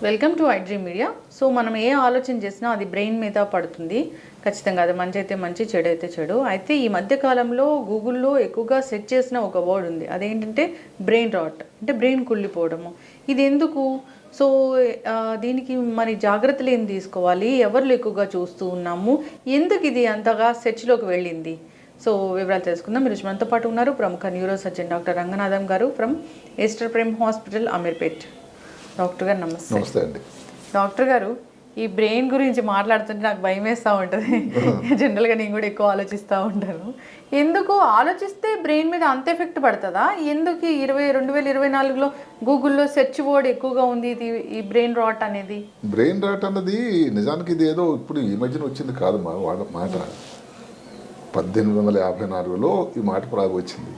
Welcome to iDream media. So మనం ఏ ఆలోచన చేసినా అది బ్రెయిన్ మీద పడుతుంది ఖచ్చితంగా. అది మంచి అయితే మంచి, చెడు అయితే చెడు. అయితే ఈ మధ్య కాలంలో గూగుల్లో ఎక్కువగా సెర్చ్ చేసిన ఒక వర్డ్ ఉంది, అదేంటంటే బ్రెయిన్ రాట్, అంటే బ్రెయిన్ కుళ్ళిపోవడము. ఇది ఎందుకు? సో దీనికి మరి జాగ్రత్తలు ఏం తీసుకోవాలి, ఎవరు ఎక్కువగా చూస్తూ ఉన్నాము, ఎందుకు ఇది అంతగా సెర్చ్లోకి వెళ్ళింది? సో వివరాలు తెలుసుకుందాం. మీరు మనతో పాటు ఉన్నారు ప్రముఖ neuro surgeon doctor Ranganatham garu from Esther Prem hospital, Ameerpet. Doctor garu నమస్తే. నమస్తే అండి. డాక్టర్ గారు, ఈ బ్రెయిన్ గురించి మాట్లాడుతుంటే నాకు భయం వేస్తూ ఉంటుంది. జనరల్గా నేను కూడా ఎక్కువ ఆలోచిస్తూ ఉంటాను. ఎందుకు ఆలోచిస్తే బ్రెయిన్ మీద అంత ఎఫెక్ట్ పడుతుందా? ఎందుకు 2024లో గూగుల్లో సెర్చ్ వర్డ్ ఎక్కువగా ఉంది ఇది, ఈ బ్రెయిన్ రాట్ అనేది? బ్రెయిన్ రాట్ అన్నది నిజానికి ఇది ఏదో ఇప్పుడు ఈ మధ్యన వచ్చింది కాదు మాట. 1854లో ఈ మాట వచ్చింది.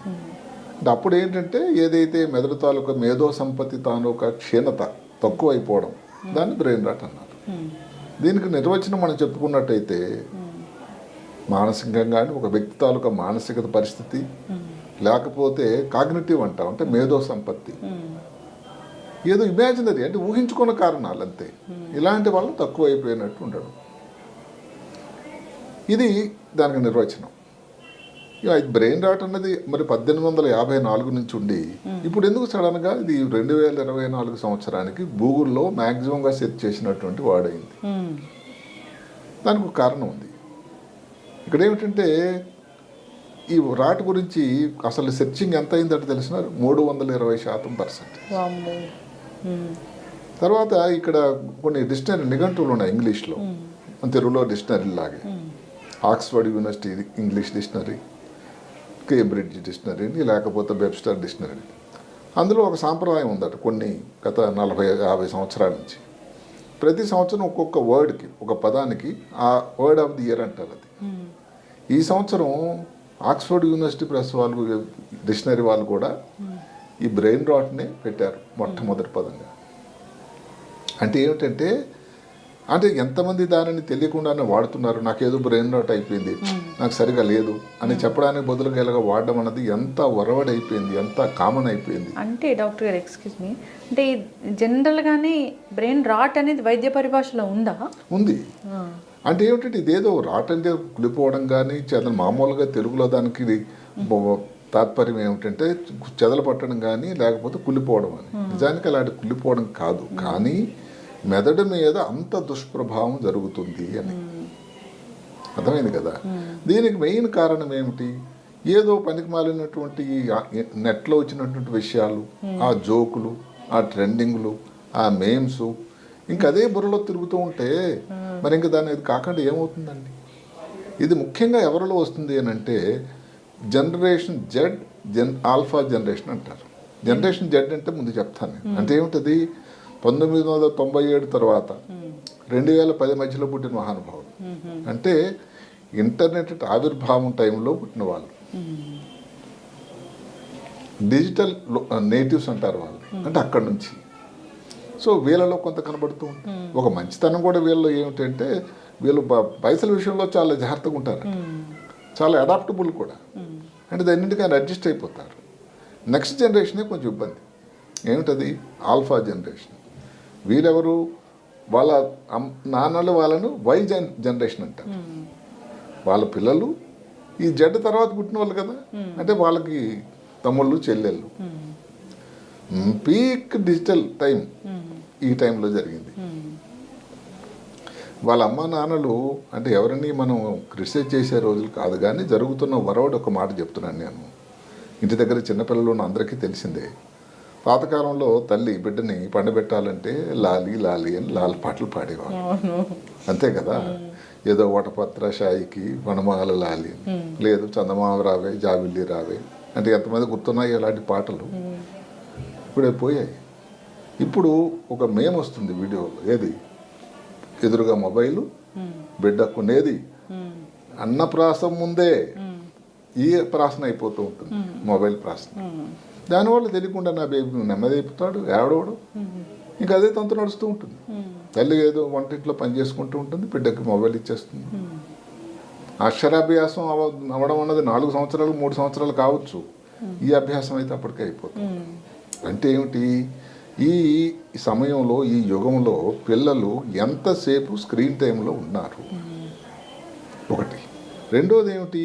అంటే అప్పుడు ఏంటంటే ఏదైతే మెదడు తాలూకా మేధో సంపత్తి తాలూకా క్షీణత తక్కువ అయిపోవడం, దాన్ని బ్రెయిన్ రాట్ అన్నారు. దీనికి నిర్వచనం మనం చెప్పుకున్నట్టయితే మానసికంగా కానీ ఒక వ్యక్తి తాలూకా మానసిక పరిస్థితి, లేకపోతే కాగ్నిటివ్ అంటాం, అంటే మేధో సంపత్తి, ఏదో ఇమాజినరీ అంటే ఊహించుకున్న కారణాలు అంతే. ఇలాంటి వాళ్ళు తక్కువ అయిపోయినట్టు ఉండడం, ఇది దానికి నిర్వచనం. బ్రెయిన్ రాట్ అన్నది మరి 1854 నుంచి ఉండి ఇప్పుడు ఎందుకు సడన్గా ఇది 2024 సంవత్సరానికి గూగుల్లో మ్యాక్సిమంగా సెర్చ్ చేసినటువంటి వాడైంది? దానికి ఒక కారణం ఉంది. ఇక్కడ ఏమిటంటే ఈ రాట్ గురించి అసలు సెర్చింగ్ ఎంత అయిందంటే తెలిసిన 320%. తర్వాత ఇక్కడ కొన్ని డిక్షనరీ నిఘంటువులు ఉన్నాయి ఇంగ్లీష్లో, తెలుగులో డిక్షనరీ లాగే. Oxford university English dictionary, Cambridge dictionary, లేకపోతే వెబ్స్టర్ డిక్షనరీ. అందులో ఒక సాంప్రదాయం ఉందట కొన్ని గత 40-50 సంవత్సరాల నుంచి. ప్రతి సంవత్సరం ఒక్కొక్క వర్డ్కి, ఒక పదానికి ఆ వర్డ్ ఆఫ్ ది ఇయర్ అంటారు. అది ఈ సంవత్సరం ఆక్స్ఫర్డ్ యూనివర్సిటీ ప్రెస్ వాళ్ళు, డిక్షనరీ వాళ్ళు కూడా ఈ బ్రెయిన్ రాట్నే పెట్టారు మొట్టమొదటి పదంగా. అంటే ఏమిటంటే, అంటే ఎంతమంది దానిని తెలియకుండానే వాడుతున్నారు. నాకేదో బ్రెయిన్ రాట్ అయిపోయింది, నాకు సరిగా లేదు అని చెప్పడానికి బదులుగా ఇలాగ వాడడం అన్నది ఎంత వరవడి అయిపోయింది, ఎంత కామన్ అయిపోయింది. అంటే డాక్టర్ గారు ఎక్స్క్యూజ్ మీ, అంటే జనరల్గానే బ్రెయిన్ రాట్ అనేది వైద్య పరిభాషలో ఉందా? ఉంది. అంటే ఏమిటంటే ఇదేదో రాట్ అంటే కులిపోవడం కానీ, మామూలుగా తెలుగులో దానికి తాత్పర్యం ఏమిటంటే చెదలు పట్టడం కానీ, లేకపోతే కులిపోవడం అని. నిజానికి అలాంటి కులిపోవడం కాదు, కానీ మెదడు మీద అంత దుష్ప్రభావం జరుగుతుంది అని. అర్థమైంది కదా. దీనికి మెయిన్ కారణం ఏమిటి? ఏదో పనికి మాలినటువంటి నెట్లో వచ్చినటువంటి విషయాలు, ఆ జోకులు, ఆ ట్రెండింగ్లు, ఆ మేమ్స్, ఇంకా అదే బుర్రలో తిరుగుతూ ఉంటే మరి ఇంకా దాని ఇది కాకుండా ఏమవుతుందండి? ఇది ముఖ్యంగా ఎవరిలో వస్తుంది అని అంటే జనరేషన్ జెడ్, ఆల్ఫా జనరేషన్ అంటారు. జనరేషన్ జెడ్ అంటే ముందు చెప్తాను. అంటే ఏమిటది? 1997 తర్వాత 2010 మధ్యలో పుట్టిన మహానుభావులు. అంటే ఇంటర్నెట్ ఆవిర్భావం టైంలో పుట్టిన వాళ్ళు, డిజిటల్ నేటివ్స్ అంటారు వాళ్ళు. అంటే అక్కడి నుంచి సో వీళ్ళలో కొంత కనబడుతూ ఉంటుంది. ఒక మంచితనం కూడా వీళ్ళు ఏమిటంటే వీళ్ళు పైసల విషయంలో చాలా జాగ్రత్తగా ఉంటారు, చాలా అడాప్టబుల్ కూడా. అంటే దాన్నింటికైనా అడ్జస్ట్ అయిపోతారు. నెక్స్ట్ జనరేషనే కొంచెం ఇబ్బంది. ఏమిటది? Alpha generation. వీళ్ళెవరు? వాళ్ళ నాన్నలు వాళ్ళను వై జనరేషన్ అంటారు. వాళ్ళ పిల్లలు ఈ జెడ్ తర్వాత పుట్టిన వాళ్ళు కదా, అంటే వాళ్ళకి తమ్ముళ్ళు చెల్లెళ్ళు. పీక్ డిజిటల్ టైం ఈ టైంలో జరిగింది. వాళ్ళ అమ్మ నాన్నలు అంటే ఎవరిని మనం క్రిటిసైజ్ చేసే రోజులు కాదు, కానీ జరుగుతున్న వరవడి ఒక మాట చెప్తున్నాను నేను. ఇంటి దగ్గర చిన్నపిల్లలు ఉన్న అందరికీ తెలిసిందే. పాతకాలంలో తల్లి బిడ్డని పండబెట్టాలంటే లాలి లాలి అని లాలి పాటలు పాడేవాళ్ళు, అంతే కదా. ఏదో వటపత్ర షాయికి వనమాల లాలి, లేదు చందమామ రావే జాబిల్లి రావే, అంటే ఎంతమంది గుర్తున్నాయి అలాంటి పాటలు. ఇప్పుడే పోయాయి. ఇప్పుడు ఒక మేమ్ వస్తుంది వీడియోలో, ఏది? ఎదురుగా మొబైలు, బిడ్డ కొనేది అన్నప్రాసం ముందే ఈ ప్రాసన అయిపోతూ ఉంటుంది, మొబైల్ ప్రాసన. దానివల్ల తెలియకుండా నా బేబీ నెమ్మది అయిపోతాడు, ఏడవడు, ఇంకా అదే తంతు నడుస్తూ ఉంటుంది. తల్లి ఏదో వంటింట్లో పని చేసుకుంటూ ఉంటుంది, బిడ్డకి మొబైల్ ఇచ్చేస్తుంది. అక్షరాభ్యాసం అవ్వడం అన్నది 4 సంవత్సరాలు 3 సంవత్సరాలు కావచ్చు, ఈ అభ్యాసం అయితే అప్పటికే అయిపోతుంది. అంటే ఏమిటి, ఈ సమయంలో ఈ యుగంలో పిల్లలు ఎంతసేపు స్క్రీన్ టైంలో ఉన్నారు ఒకటి. రెండోది ఏమిటి,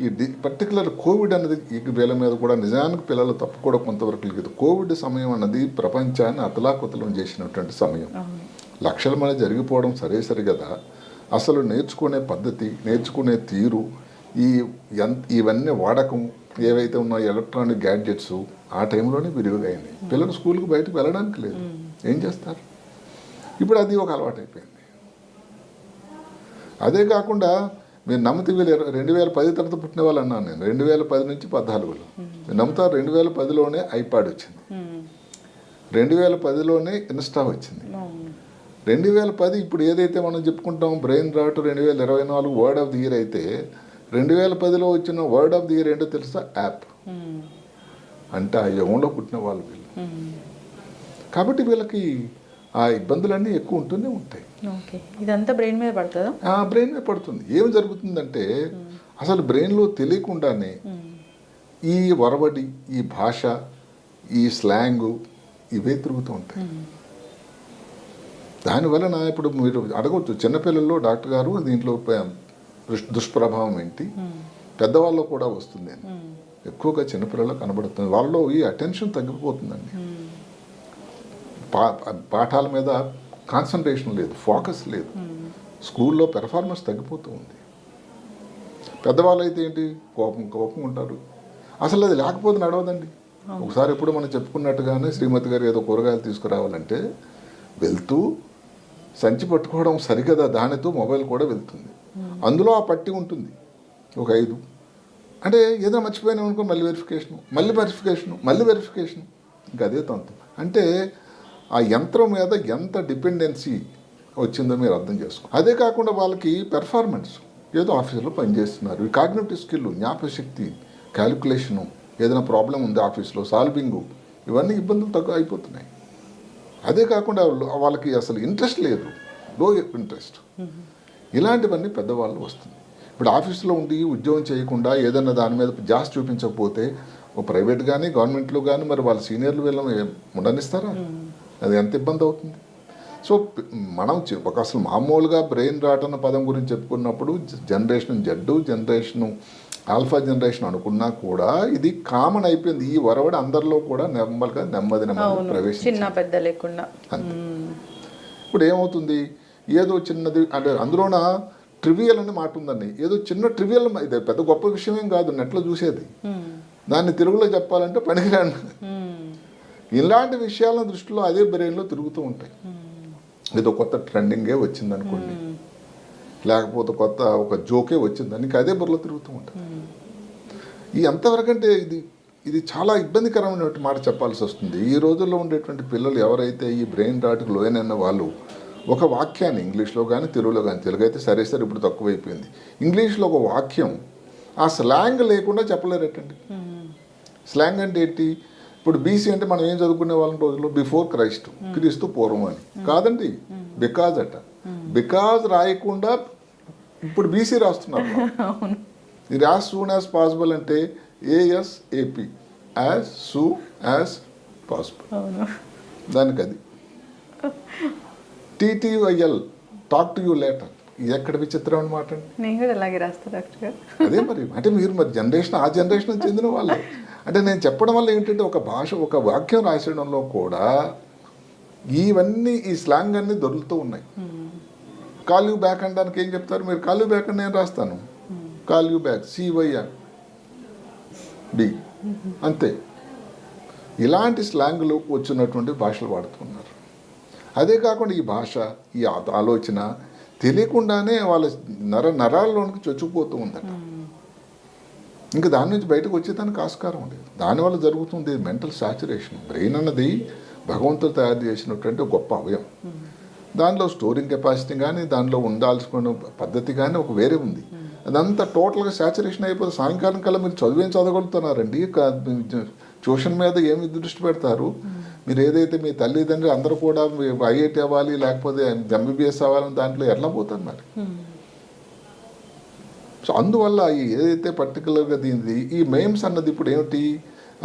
ఈ పర్టికులర్ కోవిడ్ అన్నది ఈ వీళ్ళ మీద కూడా నిజానికి పిల్లలు తప్పు కూడా కొంతవరకు లేదు. కోవిడ్ సమయం అన్నది ప్రపంచాన్ని అతలాకుతలం చేసినటువంటి సమయం. లక్షల మంది జరిగిపోవడం సరే కదా, అసలు నేర్చుకునే పద్ధతి, నేర్చుకునే తీరు, ఇవన్నీ వాడకం ఏవైతే ఉన్నాయో ఎలక్ట్రానిక్ గ్యాడ్జెట్స్ ఆ టైంలోనే విరివిగా అయింది. పిల్లలు స్కూల్కి బయటకు వెళ్ళడానికి లేదు, ఏం చేస్తారు? ఇప్పుడు అది ఒక అలవాటు అయిపోయింది. అదే కాకుండా మీరు నమ్మితే 2010 తర్వాత పుట్టిన వాళ్ళు అన్నాను నేను, 2010 నుంచి 14లో మీరు నమ్ముతారు 2010లోనే ఐప్యాడ్ వచ్చింది, 2010లోనే ఇన్స్టా వచ్చింది. 2010 ఇప్పుడు ఏదైతే మనం చెప్పుకుంటాం brain rot 2024 word of the year అయితే 2010లో వచ్చిన వర్డ్ ఆఫ్ ది ఇయర్ ఏంటో తెలుసా? యాప్. అంటే ఆ యుగంలో పుట్టిన వాళ్ళు వీళ్ళు. కాబట్టి వీళ్ళకి ఆ ఇబ్బందులన్నీ ఎక్కువ ఉంటూనే ఉంటాయి. ఇదంతా బ్రెయిన్ మీద పడుతుందా? బ్రెయిన్ మీద పడుతుంది. ఏం జరుగుతుందంటే అసలు బ్రెయిన్లో తెలియకుండానే ఈ వరవడి, ఈ భాష, ఈ స్లాంగు ఇవే తిరుగుతూ ఉంటాయి. దానివలన ఇప్పుడు మీరు అడగవచ్చు చిన్నపిల్లల్లో డాక్టర్ గారు దీంట్లో దుష్ప్రభావం ఏంటి, పెద్దవాళ్ళు కూడా వస్తుంది అని. ఎక్కువగా చిన్నపిల్లల్లో కనబడుతుంది. వాళ్ళలో ఈ అటెన్షన్ తగ్గిపోతుందండి. పాఠాల మీద కాన్సన్ట్రేషన్ లేదు, ఫోకస్ లేదు, స్కూల్లో పెర్ఫార్మెన్స్ తగ్గిపోతూ ఉంది. పెద్దవాళ్ళు అయితే ఏంటి, కోపం ఉంటారు. అసలు అది లేకపోతే నడవదండి. ఒకసారి ఎప్పుడు మనం చెప్పుకున్నట్టుగానే శ్రీమతి గారు ఏదో కూరగాయలు తీసుకురావాలంటే వెళ్తూ సంచి పట్టుకోవడం సరికదా, దానితో మొబైల్ కూడా వెళ్తుంది. అందులో ఆ పట్టి ఉంటుంది ఒక 5. అంటే ఏదో మర్చిపోయినా అనుకో మళ్ళీ వెరిఫికేషను ఇంకా అదే తంతు. అంటే ఆ యంత్రం మీద ఎంత డిపెండెన్సీ వచ్చిందో మీరు అర్థం చేసుకో. అదే కాకుండా వాళ్ళకి పెర్ఫార్మెన్స్, ఏదో ఆఫీసులో పనిచేస్తున్నారు, ఈ కాగ్నిటివ్ స్కిల్, జ్ఞాపశక్తి, క్యాలిక్యులేషను, ఏదైనా ప్రాబ్లం ఉంది ఆఫీస్లో సాల్వింగు, ఇవన్నీ ఇబ్బందులు అయిపోతున్నాయి. అదే కాకుండా వాళ్ళకి అసలు ఇంట్రెస్ట్ లేదు, లో ఇంట్రెస్ట్. ఇలాంటివన్నీ పెద్దవాళ్ళు వస్తుంది. ఇప్పుడు ఆఫీసులో ఉండి ఉద్యోగం చేయకుండా ఏదైనా దాని మీద జాస్ చూపించకపోతే ప్రైవేట్ కానీ గవర్నమెంట్లో కానీ మరి వాళ్ళ సీనియర్లు వీళ్ళని ఉండనిస్తారా? అది ఎంత ఇబ్బంది అవుతుంది. సో మనం అసలు మామూలుగా బ్రెయిన్ రాట్ అన్న పదం గురించి చెప్పుకున్నప్పుడు generation Z, generation alpha generation అనుకున్నా కూడా ఇది కామన్ అయిపోయింది. ఈ వరవడి అందరిలో కూడా నెమ్మది ప్రవేశించింది లేకుండా. ఇప్పుడు ఏమవుతుంది, ఏదో చిన్నది అంటే అందులోన ట్రివియల్ అనే మాట ఉందండి. ఏదో చిన్న ట్రివియల్, ఇది పెద్ద గొప్ప విషయమేం కాదు నెట్లో చూసేది, దాన్ని తెలుగులో చెప్పాలంటే పనికిరాను. ఇలాంటి విషయాల దృష్టిలో అదే బ్రెయిన్లో తిరుగుతూ ఉంటాయి. ఏదో కొత్త ట్రెండింగే వచ్చింది అనుకోండి, లేకపోతే కొత్త ఒక జోకే వచ్చిందని ఇంకా అదే బుర్రలో తిరుగుతూ ఉంటుంది. ఈ ఎంతవరకు అంటే ఇది చాలా ఇబ్బందికరమైనటువంటి మాట చెప్పాల్సి వస్తుంది. ఈ రోజుల్లో ఉండేటువంటి పిల్లలు ఎవరైతే ఈ బ్రెయిన్ రాట్కి లోయనన్న వాళ్ళు ఒక వాక్యాన్ని ఇంగ్లీష్లో కానీ తెలుగులో కానీ, తెలుగు అయితే సరే ఇప్పుడు తక్కువైపోయింది, ఇంగ్లీష్లో ఒక వాక్యం ఆ స్లాంగ్ లేకుండా చెప్పలేరటండి. స్లాంగ్ అంటే ఏంటి, ఇప్పుడు బీసీ అంటే మనం ఏం చదువుకునే వాళ్ళం రోజుల్లో బిఫోర్ క్రీస్తు పూర్వం అని కాదండి, బికాజ్ అట. బికాజ్ రాయకుండా ఇప్పుడు బీసీ రాస్తున్నారు. ఇది యాజ్ సూన్ యాజ్ పాసిబుల్ అంటే ASAP, as soon as possible. దానికి అది TTYL, talk to you later. ఇది ఎక్కడ విచిత్రం అనమాట అండి. నేను కూడా అలాగే రాస్తాను డాక్టర్ గారు. అదే మరి, అంటే మీరు మరి ఆ జనరేషన్ చెందిన వాళ్ళే. అంటే నేను చెప్పడం వల్ల ఏంటంటే ఒక భాష, ఒక వాక్యం రాసేయడంలో కూడా ఇవన్నీ ఈ స్లాంగ్ అన్నీ దొరుకుతూ ఉన్నాయి. కాల్ యూ బ్యాక్ అనడానికి ఏం చెప్తారు మీరు? కాల్ యూ బ్యాక్ అని నేను రాస్తాను, కాల్ యూ బ్యాక్ CYB అంతే. ఇలాంటి స్లాంగ్లు వచ్చినటువంటి భాషలు వాడుతున్నారు. అదే కాకుండా ఈ భాష, ఈ ఆలోచన తెలియకుండానే వాళ్ళ నరాల్లోనికి చొచ్చుకుపోతూ ఉందట. ఇంకా దాని నుంచి బయటకు వచ్చేదానికి ఆస్కారం ఉండేది. దానివల్ల జరుగుతుంది మెంటల్ సాచురేషన్. బ్రెయిన్ అన్నది భగవంతుడు తయారు చేసినటువంటి గొప్ప అవయం. దానిలో స్టోరింగ్ కెపాసిటీ కానీ, దానిలో ఉండాల్సిన పద్ధతి కానీ ఒక వేరే ఉంది. అదంతా టోటల్గా సాచురేషన్ అయిపోతే సాయంకాలం కల్లా మీరు చదివేం చదవగలుగుతున్నారండి. ట్యూషన్ మీద ఏమి దృష్టి పెడతారు మీరు? ఏదైతే మీ తల్లిదండ్రులు అందరూ కూడా IIT అవ్వాలి లేకపోతే MBBS అవ్వాలని దాంట్లో ఎట్లా పోతారు మరి? సో అందువల్ల ఏదైతే పర్టికులర్గా దీనిది ఈ మేమ్స్ అన్నది ఇప్పుడు ఏమిటి,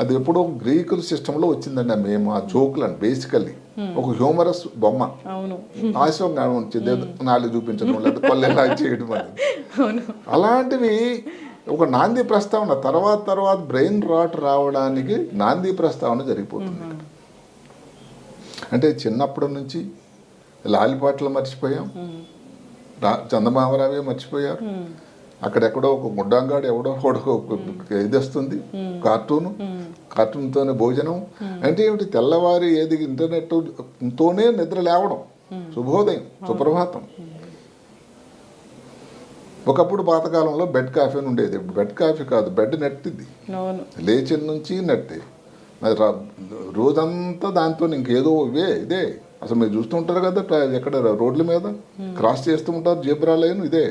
అది ఎప్పుడో గ్రీకుల సిస్టంలో వచ్చిందండి. ఆ మేము ఆ జోకులు అని బేసికల్లీ ఒక హ్యూమరస్ బొమ్మ, అవును హాస్యంగా ఉంచింది, నాలుగు చూపించడం లేదా పల్లెలా చేయడం అనేది. అవును అలాంటివి ఒక నాంది ప్రస్తావన తర్వాత బ్రెయిన్ రాట్ రావడానికి నాంది ప్రస్తావన జరిగిపోతుంది. అంటే చిన్నప్పటి నుంచి లాలిపాటలు మర్చిపోయాం, చందమామరావే మర్చిపోయారు, అక్కడెక్కడో ఒక గుడ్డంగాడు ఎవడో ఇది వస్తుంది కార్టూన్తోనే భోజనం. అంటే ఏమిటి, తెల్లవారి ఏది ఇంటర్నెట్తోనే నిద్ర లేవడం, శుభోదయం సుప్రభాతం. ఒకప్పుడు పాతకాలంలో బెడ్ కాఫీ అని ఉండేది, ఇప్పుడు బెడ్ కాఫీ కాదు, బెడ్ నెట్. ఇది లేచిన నుంచి నెట్టే, మరి రోజంతా దాంతో ఇంకేదో ఇదే. అసలు మీరు చూస్తూ ఉంటారు కదా ఎక్కడ రోడ్ల మీద క్రాస్ చేస్తూ ఉంటారు జీబ్రా లైన్, ఇదే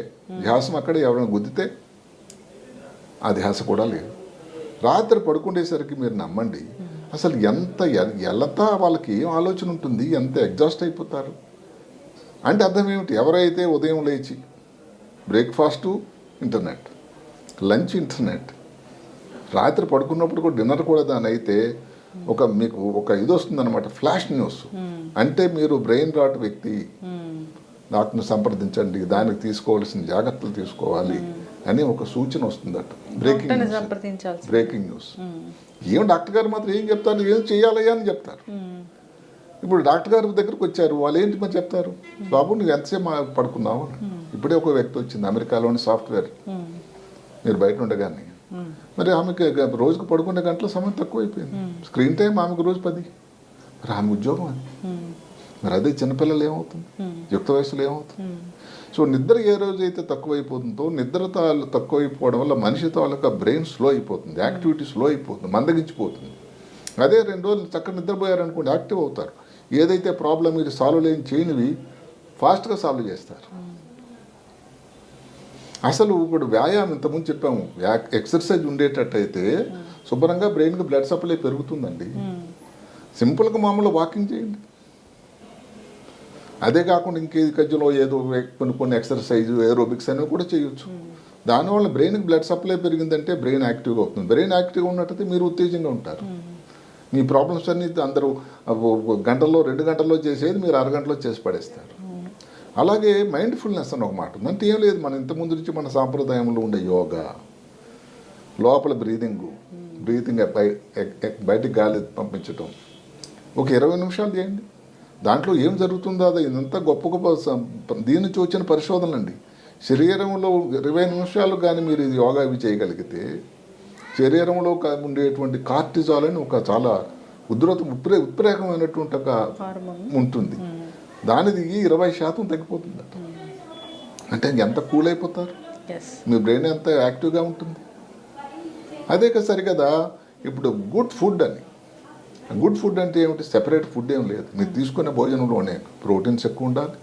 ధ్యాసం. అక్కడ ఎవరైనా గుద్దితే ఆ ధ్యాస కూడా లేదు. రాత్రి పడుకునేసరికి మీరు నమ్మండి అసలు ఎంత వాళ్ళకి ఏం ఆలోచన ఉంటుంది, ఎంత ఎగ్జాస్ట్ అయిపోతారు. అంటే అర్థం ఏమిటి, ఎవరైతే ఉదయం లేచి బ్రేక్ఫాస్టు ఇంటర్నెట్, లంచ్ ఇంటర్నెట్, రాత్రి పడుకున్నప్పుడు కూడా డిన్నర్ కూడా దాని అయితే మీకు ఒక ఇది వస్తుందన్నమాట, ఫ్లాష్ న్యూస్. అంటే మీరు బ్రెయిన్ రాట్ వ్యక్తి, డాక్టర్ని సంప్రదించండి, దానికి తీసుకోవాల్సిన జాగ్రత్తలు తీసుకోవాలి అని ఒక సూచన వస్తుందట. Breaking news. ఏం డాక్టర్ గారు మాత్రం ఏం చెప్తారు, ఏం చేయాలయ్యా అని చెప్తారు. ఇప్పుడు డాక్టర్ గారి దగ్గరకు వచ్చారు, వాళ్ళు ఏంటి మరి చెప్తారు, బాబు నువ్వు ఎంతసేపు పడుకున్నావు. ఇప్పుడే ఒక వ్యక్తి వచ్చింది, అమెరికాలోని సాఫ్ట్వేర్, మీరు బయట ఉండగానే. మరి ఆమెకి రోజుకు పడుకునే గంటల సమయం తక్కువైపోయింది, స్క్రీన్ టైం ఆమెకు రోజు 10. మరి ఆమె ఉద్యోగం అది. మరి అదే చిన్నపిల్లలు ఏమవుతుంది, యుక్త వయసులో ఏమవుతుంది. సో నిద్ర ఏ రోజైతే తక్కువైపోతుందో, నిద్ర తక్కువైపోవడం వల్ల మనిషి తాలూకా బ్రెయిన్ స్లో అయిపోతుంది, యాక్టివిటీ స్లో అయిపోతుంది, మందగించిపోతుంది. అదే 2 రోజులు చక్కగా నిద్రపోయారనుకోండి, యాక్టివ్ అవుతారు. ఏదైతే ప్రాబ్లం మీరు సాల్వ్ చేయనివి ఫాస్ట్గా సాల్వ్ చేస్తారు. అసలు ఇప్పుడు వ్యాయామం ఇంతకుముందు చెప్పాము, ఎక్సర్సైజ్ ఉండేటట్టయితే శుభ్రంగా బ్రెయిన్కి బ్లడ్ సప్లై పెరుగుతుందండి. సింపుల్గా మామూలు వాకింగ్ చేయండి. అదే కాకుండా ఇంకేది కజ్జలో ఏదో కొన్ని ఎక్సర్సైజ్ ఏరోబిక్స్ అనేవి కూడా చేయొచ్చు. దానివల్ల బ్రెయిన్కి బ్లడ్ సప్లై పెరిగిందంటే బ్రెయిన్ యాక్టివ్గా అవుతుంది. బ్రెయిన్ యాక్టివ్గా ఉన్నట్టయితే మీరు ఉత్తేజంగా ఉంటారు. మీ ప్రాబ్లమ్స్ అన్ని అందరూ గంటల్లో 2 గంటల్లో చేసేది మీరు అరగంటలో చేసి పడేస్తారు. అలాగే మైండ్ఫుల్నెస్ అని ఒక మాట ఉంది. అంటే ఏం లేదు, మన ఇంతకుముందు నుంచి మన సాంప్రదాయంలో ఉండే యోగా, లోపల బ్రీతింగ్ బయటికి గాలి పంపించటం, ఒక 20 నిమిషాలు చేయండి. దాంట్లో ఏం జరుగుతుందో అది ఇదంతా గొప్ప దీని నుంచి వచ్చిన పరిశోధనలు అండి. శరీరంలో 20 నిమిషాలు కానీ మీరు ఇది యోగా ఇవి చేయగలిగితే శరీరంలో ఉండేటువంటి కార్టిజాల్ అని ఒక చాలా ఉత్ప్రేరకమైనటువంటి ఒక ఉంటుంది, దానిది 20% తగ్గిపోతుంది. అంటే ఎంత కూల్ అయిపోతారు, మీ బ్రెయిన్ ఎంత యాక్టివ్గా ఉంటుంది. అదే సరికదా ఇప్పుడు గుడ్ ఫుడ్ అని, గుడ్ ఫుడ్ అంటే ఏమిటి, సెపరేట్ ఫుడ్ ఏం లేదు. మీరు తీసుకునే భోజనంలోనే ప్రోటీన్స్ ఎక్కువ ఉండాలి,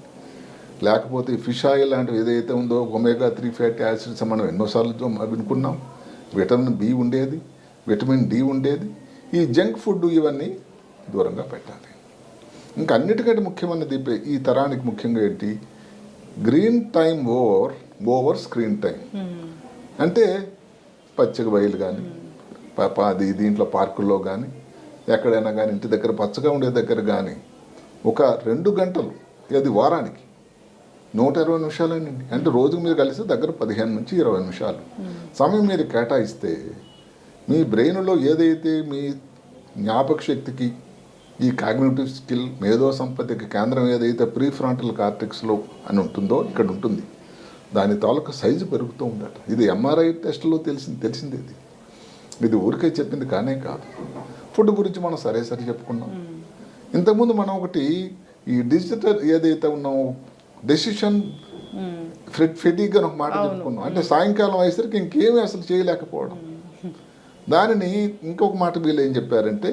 లేకపోతే ఫిష్ ఆయిల్ లాంటివి ఏదైతే ఉందో ఒమేగా 3 ఫ్యాటీ యాసిడ్స్ మనం ఎన్నోసార్లు వినుకున్నాం, విటమిన్ బి ఉండేది, విటమిన్ డి ఉండేది. ఈ జంక్ ఫుడ్ ఇవన్నీ దూరంగా పెట్టాలి. ఇంకా అన్నిటికంటే ముఖ్యమైనది ఈ తరానికి ముఖ్యంగా ఏంటి, green time over screen time. అంటే పచ్చగా బయలు కానీ దీంట్లో పార్కుల్లో కానీ ఎక్కడైనా కానీ ఇంటి దగ్గర పచ్చగా ఉండే దగ్గర కానీ ఒక 2 గంటలు, అది వారానికి 120 నిమిషాలేనండి. అంటే రోజుకు మీరు కలిసి దగ్గర 15 నుంచి 20 నిమిషాలు సమయం మీరు కేటాయిస్తే మీ బ్రెయిన్లో ఏదైతే మీ జ్ఞాపక శక్తికి, ఈ కాగ్నిటివ్ స్కిల్, మేధో సంపత్తికి కేంద్రం ఏదైతే ప్రీఫ్రాంటల్ కార్టెక్స్లో అని ఉంటుందో ఇక్కడ ఉంటుంది, దాని తాలూకా సైజు పెరుగుతూ ఉందట. ఇది ఎంఆర్ఐ టెస్ట్లో తెలిసింది. ఇది ఊరికే చెప్పింది కానే కాదు. ఫుడ్ గురించి మనం సరే చెప్పుకున్నాం. ఇంతకుముందు మనం ఒకటి ఈ డిజిటల్ ఏదైతే ఉన్నామో డెసిషన్ ఫెటిగ్ అని ఒక మాట చెప్పుకున్నాం. అంటే సాయంకాలం అయ్యేసరికి ఇంకేమీ అసలు చేయలేకపోవడం. దానిని ఇంకొక మాట వీళ్ళు ఏం చెప్పారంటే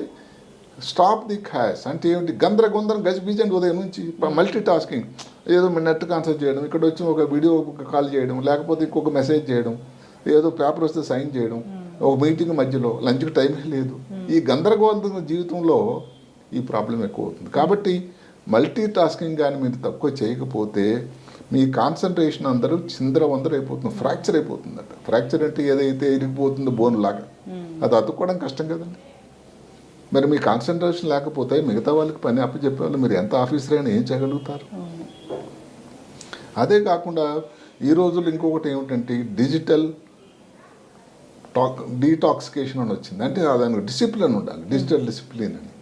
స్టాప్ ది ఖాయస్. అంటే ఏమిటి, గందరగొందరం గజిబిజండి ఉదయం నుంచి మల్టీ టాస్కింగ్, ఏదో నెట్ కాన్సల్ట్ చేయడం, ఇక్కడ వచ్చి ఒక వీడియో కాల్ చేయడం, లేకపోతే ఇంకొక మెసేజ్ చేయడం, ఏదో పేపర్ వస్తే సైన్ చేయడం, ఒక మీటింగ్ మధ్యలో లంచ్కి టైమే లేదు. ఈ గందరగోళ జీవితంలో ఈ ప్రాబ్లం ఎక్కువ అవుతుంది. కాబట్టి మల్టీ టాస్కింగ్ కానీ మీరు తక్కువ చేయకపోతే మీ కాన్సన్ట్రేషన్ అందరూ చిందరవందర అయిపోతుంది, ఫ్రాక్చర్ అయిపోతుందట. ఫ్రాక్చర్ అంటే ఏదైతే ఇరిగిపోతుందో బోన్ లాగా, అది అతుక్కోవడం కష్టం కదండి. మరి మీ కాన్సన్ట్రేషన్ లేకపోతే మిగతా వాళ్ళకి పని అప్పచెప్పే వాళ్ళు మీరు ఎంత ఆఫీసర్ అయినా ఏం చేయగలుగుతారు? అదే కాకుండా ఈ రోజుల్లో ఇంకొకటి ఏమిటంటే డిజిటల్ డీటాక్సికేషన్ అని వచ్చింది. అంటే దానికి డిసిప్లిన్ ఉండాలి, డిజిటల్ డిసిప్లిన్ అని.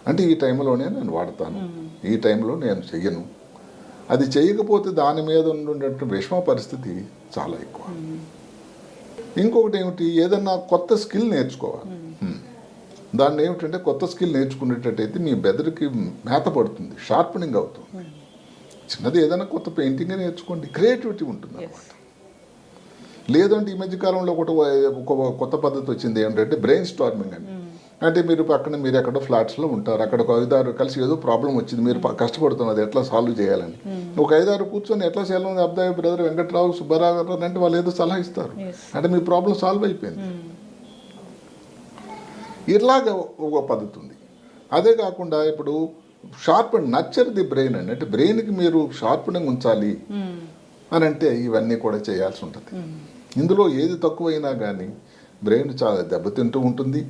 అంటే ఈ టైంలోనే నేను వాడతాను, ఈ టైంలో నేను చెయ్యను. అది చేయకపోతే దాని మీద ఉన్నటువంటి విషమ పరిస్థితి చాలా ఎక్కువ. ఇంకొకటి ఏమిటి, ఏదన్నా కొత్త స్కిల్ నేర్చుకోవాలి. దాన్ని ఏమిటంటే కొత్త స్కిల్ నేర్చుకునేటట్టయితే మీ బెదరికి మేత పడుతుంది, షార్పనింగ్ అవుతుంది. చిన్నది ఏదైనా కొత్త పెయింటింగ్ నేర్చుకోండి, క్రియేటివిటీ ఉంటుంది అన్నమాట. లేదంటే ఈ మధ్య కాలంలో ఒక కొత్త పద్ధతి వచ్చింది ఏంటంటే బ్రెయిన్ స్టార్మింగ్ అని. అంటే మీరు పక్కన మీరు ఎక్కడో ఫ్లాట్స్లో ఉంటారు, అక్కడ ఒక 5-6 కలిసి ఏదో ప్రాబ్లం వచ్చింది, మీరు కష్టపడుతున్నది ఎట్లా సాల్వ్ చేయాలని. ఒక 5-6 కూర్చొని ఎట్లా చేయాలని అబ్బాయి బ్రదర్ వెంకట్రావు సుబ్బారావు గారు అంటే వాళ్ళు ఏదో సలహా ఇస్తారు, అంటే మీ ప్రాబ్లం సాల్వ్ అయిపోయింది. ఇట్లాగా ఒక పద్ధతి ఉంది. అదే కాకుండా ఇప్పుడు sharp and nurture the brain అండి, అంటే బ్రెయిన్కి మీరు షార్ప్నింగ్ ఉంచాలి అని అంటే ఇవన్నీ కూడా చేయాల్సి ఉంటుంది. ఇందులో ఏది తక్కువైనా కానీ బ్రెయిన్ చాలా దెబ్బతింటూ ఉంటుంది.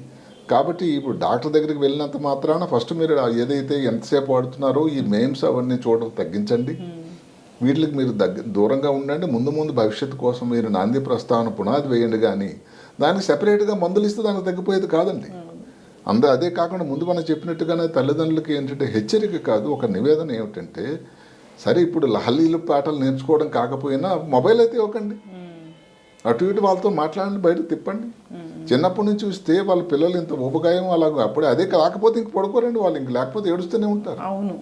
కాబట్టి ఇప్పుడు డాక్టర్ దగ్గరికి వెళ్ళినంత మాత్రాన ఫస్ట్ మీరు ఏదైతే ఎంతసేపు వాడుతున్నారో ఈ మెయిమ్స్ అవన్నీ చూడడం తగ్గించండి. వీటికి మీరు దూరంగా ఉండండి. ముందు భవిష్యత్తు కోసం మీరు నాంది ప్రస్తావన పునాది వేయండి, కానీ దానికి సెపరేట్గా మందులు ఇస్తే దానికి తగ్గిపోయేది కాదండి. అదే కాకుండా ముందు మనం చెప్పినట్టుగానే తల్లిదండ్రులకి ఏంటంటే హెచ్చరిక కాదు, ఒక నివేదన ఏమిటంటే, సరే ఇప్పుడు లహలీలు పాటలు నేర్చుకోవడం కాకపోయినా మొబైల్ అయితే ఇవ్వకండి, అటు ఇటు వాళ్ళతో మాట్లాడండి, బయట తిప్పండి. చిన్నప్పటి నుంచి చూస్తే వాళ్ళ పిల్లలు ఇంత ఉపగాయం అలాగ అప్పుడే అదే కాకపోతే ఇంక పడుకోరండి వాళ్ళు, ఇంక లేకపోతే ఏడుస్తూనే ఉంటారు. అవును,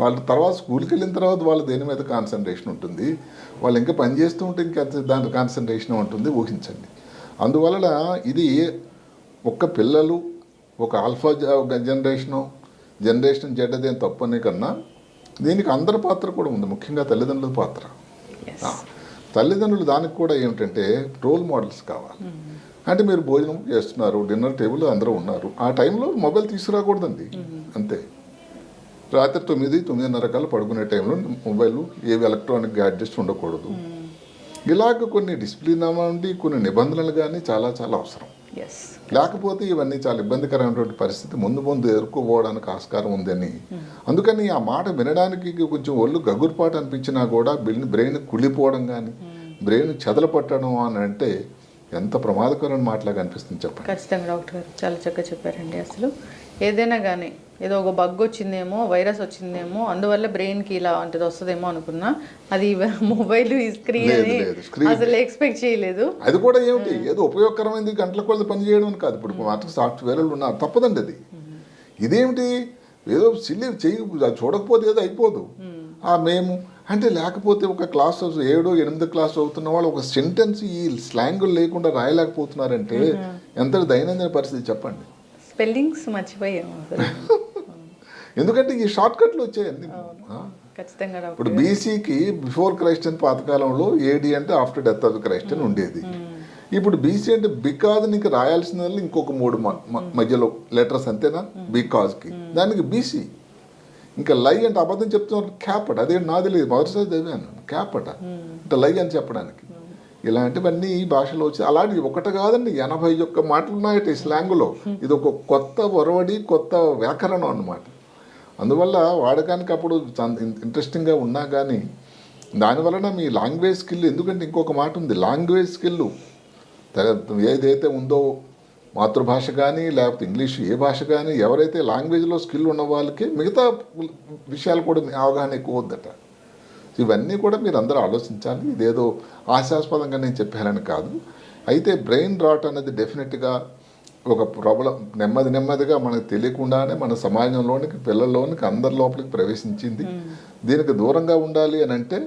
వాళ్ళ తర్వాత స్కూల్కి వెళ్ళిన తర్వాత వాళ్ళు దేని మీద కాన్సన్ట్రేషన్ ఉంటుంది, వాళ్ళు ఇంకా పని చేస్తూ ఉంటే ఇంకా దాని కాన్సన్ట్రేషన్ ఉంటుంది, ఊహించండి. అందువలన ఇది ఒక్క పిల్లలు ఒక ఆల్ఫా జనరేషన్ జెడ్డదేం తప్పనే కన్నా దీనికి అందరి పాత్ర కూడా ఉంది, ముఖ్యంగా తల్లిదండ్రుల పాత్ర. తల్లిదండ్రులు దానికి కూడా ఏమిటంటే రోల్ మోడల్స్ కావాలి. అంటే మీరు భోజనం చేస్తున్నారు, డిన్నర్ టేబుల్ అందరూ ఉన్నారు, ఆ టైంలో మొబైల్ తీసుకురాకూడదండి, అంతే. రాత్రి 9-9:30 కల్లా పడుకునే టైంలో మొబైల్ ఏవి ఎలక్ట్రానిక్ గ్యాడ్జెట్స్ ఉండకూడదు. ఇలాగ కొన్ని డిసిప్లిన్ అవ్వండి, కొన్ని నిబంధనలు కానీ చాలా చాలా అవసరం. లేకపోతే ఇవన్నీ చాలా ఇబ్బందికరమైనటువంటి పరిస్థితి ముందు ఎదుర్కోపోవడానికి ఆస్కారం ఉందని. అందుకని ఆ మాట వినడానికి కొంచెం ఒళ్ళు గగురుపాటు అనిపించినా కూడా బ్రెయిన్ కుళ్ళిపోవడం కానీ బ్రెయిన్ చెదలపట్టడం అని అంటే ఎంత ప్రమాదకరమైన మాటలాగా అనిపిస్తుంది చెప్పండి. ఖచ్చితంగా డాక్టర్ గారు చాలా చక్కగా చెప్పారండి. అసలు ఏదైనా కానీ ఏదో ఒక బగ్ వచ్చిందేమో, వైరస్ వచ్చిందేమో, అందువల్ల బ్రెయిన్కి ఇలా అంటది వస్తుందేమో అనుకున్నా, అది మొబైల్ స్క్రీన్ అసలు ఎక్స్పెక్ట్ చేయలేదు. అది కూడా ఏమిటి ఏదో ఉపయోగకరమైంది గంటల కొలది పని చేయడం అని కాదు. ఇప్పుడు మాత్రం సాఫ్ట్వేర్లు ఉన్నారు, తప్పదండి అది. ఇదేమిటి ఏదో సిల్లి చెయ్యి చూడకపోతే ఏదో అయిపోదు. మేము అంటే లేకపోతే ఒక క్లాస్ 7-8 క్లాస్ చదువుతున్న వాళ్ళు ఒక సెంటెన్స్ ఈ స్లాంగులు లేకుండా రాయలేకపోతున్నారంటే ఎంత దైనందిన పరిస్థితి చెప్పండి. స్పెల్లింగ్స్ మర్చిపోయాము ఎందుకంటే ఈ షార్ట్ కట్లు వచ్చాయండి. ఇప్పుడు బీసీకి బిఫోర్ క్రైస్ట్ అని పాతకాలంలో ఏడి అంటే ఆఫ్టర్ డెత్ ఆఫ్ క్రైస్ట్ అని ఉండేది. ఇప్పుడు బీసీ అంటే బికాజ్ నీకు రాయాల్సిన ఇంకొక 3 మధ్యలో లెటర్స్ అంతేనా బికాజ్కి, దానికి బీసీ. ఇంకా లై అంటే అబద్ధం చెప్తున్నారు క్యాపట, అదే నాది లేదు, మొదటిసారి చదివాను క్యాపట అంటే లై అని చెప్పడానికి. ఇలాంటివన్నీ ఈ భాషలో వచ్చి అలాంటి ఒకటి కాదండి 81 మాటలు ఉన్నాయట ఈ స్లాంగులో. ఇది ఒక కొత్త ఒరవడి, కొత్త వ్యాకరణం అన్నమాట. అందువల్ల వాడకానికి అప్పుడు ఇంట్రెస్టింగ్గా ఉన్నా కానీ దానివలన మీ లాంగ్వేజ్ స్కిల్, ఎందుకంటే ఇంకొక మాట ఉంది, లాంగ్వేజ్ స్కిల్ ఏదైతే ఉందో మాతృభాష కానీ లేకపోతే ఇంగ్లీష్ ఏ భాష కానీ ఎవరైతే లాంగ్వేజ్లో స్కిల్ ఉన్న వాళ్ళకి మిగతా విషయాలు కూడా అవగాహన ఎక్కువ వద్దట. ఇవన్నీ కూడా మీరు అందరూ ఆలోచించాలి. ఇదేదో ఆశాస్పదంగా నేను చెప్పానని కాదు. అయితే బ్రెయిన్ రాట్ అనేది డెఫినెట్గా ఒక ప్రాబ్లం నెమ్మదిగా మనకు తెలియకుండానే మన సమాజంలోనికి పిల్లల్లోనికి అందరి లోపలికి ప్రవేశించింది. దీనికి దూరంగా ఉండాలి అని అంటే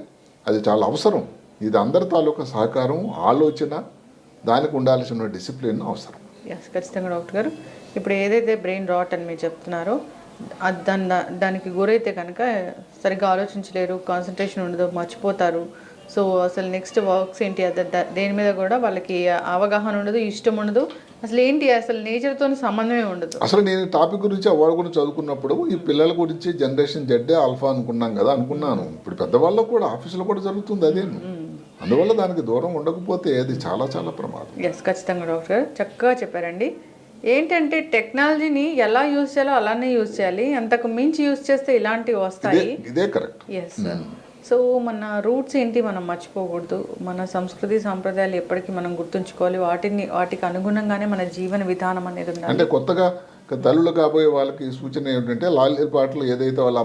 అది చాలా అవసరం. ఇది అందరి తాలూకా సహకారం, ఆలోచన, దానికి ఉండాల్సిన డిసిప్లిన్ అవసరం. ఖచ్చితంగా డాక్టర్ గారు, ఇప్పుడు ఏదైతే బ్రెయిన్ రాట్ అని మీరు చెప్తున్నారో దానికి గురైతే కనుక సరిగ్గా ఆలోచించలేరు, కాన్సన్ట్రేషన్ ఉండదు, మర్చిపోతారు. సో అసలు నెక్స్ట్ వర్క్స్ ఏంటి దేని మీద కూడా వాళ్ళకి అవగాహన ఉండదు, ఇష్టం ఉండదు, అసలు ఏంటి అసలు నేచర్తో సంబంధమే ఉండదు. అసలు నేను ఈ టాపిక్ గురించి అవార్డు గురించి చదువుకున్నప్పుడు ఈ పిల్లల గురించి జనరేషన్ జెడ్డే ఆల్ఫా అనుకున్నాం కదా అనుకున్నాను. ఇప్పుడు పెద్దవాళ్ళకు కూడా ఆఫీసులో కూడా జరుగుతుంది అదే. అందువల్ల దానికి దూరం ఉండకపోతే అది చాలా చాలా ప్రమాదం. ఎస్, ఖచ్చితంగా డాక్టర్ గారు చక్కగా చెప్పారండి. ఏంటంటే టెక్నాలజీని ఎలా యూజ్ చేయాలో అలానే యూజ్ చేయాలి, అంతకు మించి యూజ్ చేస్తే ఇలాంటివి వస్తాయి. ఇదే కరెక్ట్. ఎస్. సో మన రూట్స్ ఏంటి మనం మర్చిపోకూడదు, మన సంస్కృతి సాంప్రదాయాలు ఎప్పటికీ మనం గుర్తుంచుకోవాలి, వాటికి అనుగుణంగానే మన జీవన విధానం అనేది ఉండాలి. అంటే కొత్తగా తల్లులు కాబోయే వాళ్ళకి సూచన ఏమిటంటే లాలి పాటలు ఏదైతే వాళ్ళ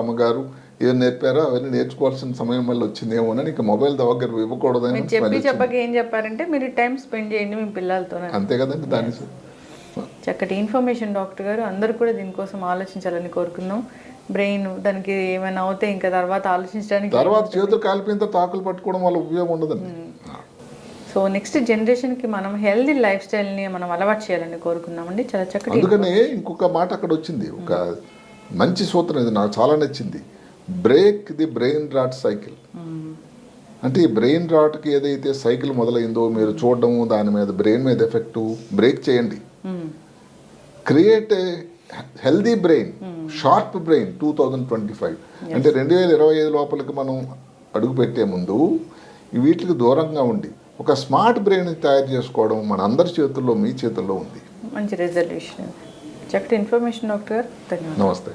అమ్మగారు ఏం నేర్పారో అవన్నీ నేర్చుకోవాల్సిన సమయం వల్ల వచ్చిందేమో అని ఇక మొబైల్ దగ్గర ఇవ్వకూడదని చెప్పక ఏం చెప్పారంటే మీరు టైం స్పెండ్ చేయండి మీ పిల్లలతో. అంతే కదండి. దాని చక్కటి ఇన్ఫర్మేషన్ డాక్టర్ గారు. అందరూ కూడా దీనికోసం ఆలోచించాలని కోరుకుందాం. బ్రెయిన్ దానికి ఏమైనా అవుతే ఇంకా తర్వాత ఆలోచించడానికి తర్వాత చేతులు కాలిపోయిన తాకులు పట్టుకోవడం వల్ల ఉపయోగం ఉండదండి. సో నెక్స్ట్ జనరేషన్కి మనం హెల్దీ లైఫ్ స్టైల్ని మనం అలవాటు చేయాలని కోరుకున్నామండి. చాలా చక్కటి. అందుకనే ఇంకొక మాట అక్కడ వచ్చింది, ఒక మంచి సూత్రం, ఇది నాకు చాలా నచ్చింది. Break the brain rot cycle. అంటే ఈ బ్రెయిన్ రాట్కి ఏదైతే సైకిల్ మొదలైందో మీరు చూడడము, దాని మీద బ్రెయిన్ మీద ఎఫెక్టు బ్రేక్ చేయండి. Create a healthy brain, sharp brain 2025. అంటే 2025 లోపలికి మనం అడుగు పెట్టే ముందు వీటికి దూరంగా ఉండి ఒక స్మార్ట్ బ్రెయిన్ తయారు చేసుకోవడం మన అందరి చేతుల్లో, మీ చేతుల్లో ఉంది. మంచి రెజల్యూషన్. చక్కటి ఇన్ఫర్మేషన్ డాక్టర్ గారు. ధన్యవాదాలు. నమస్తే.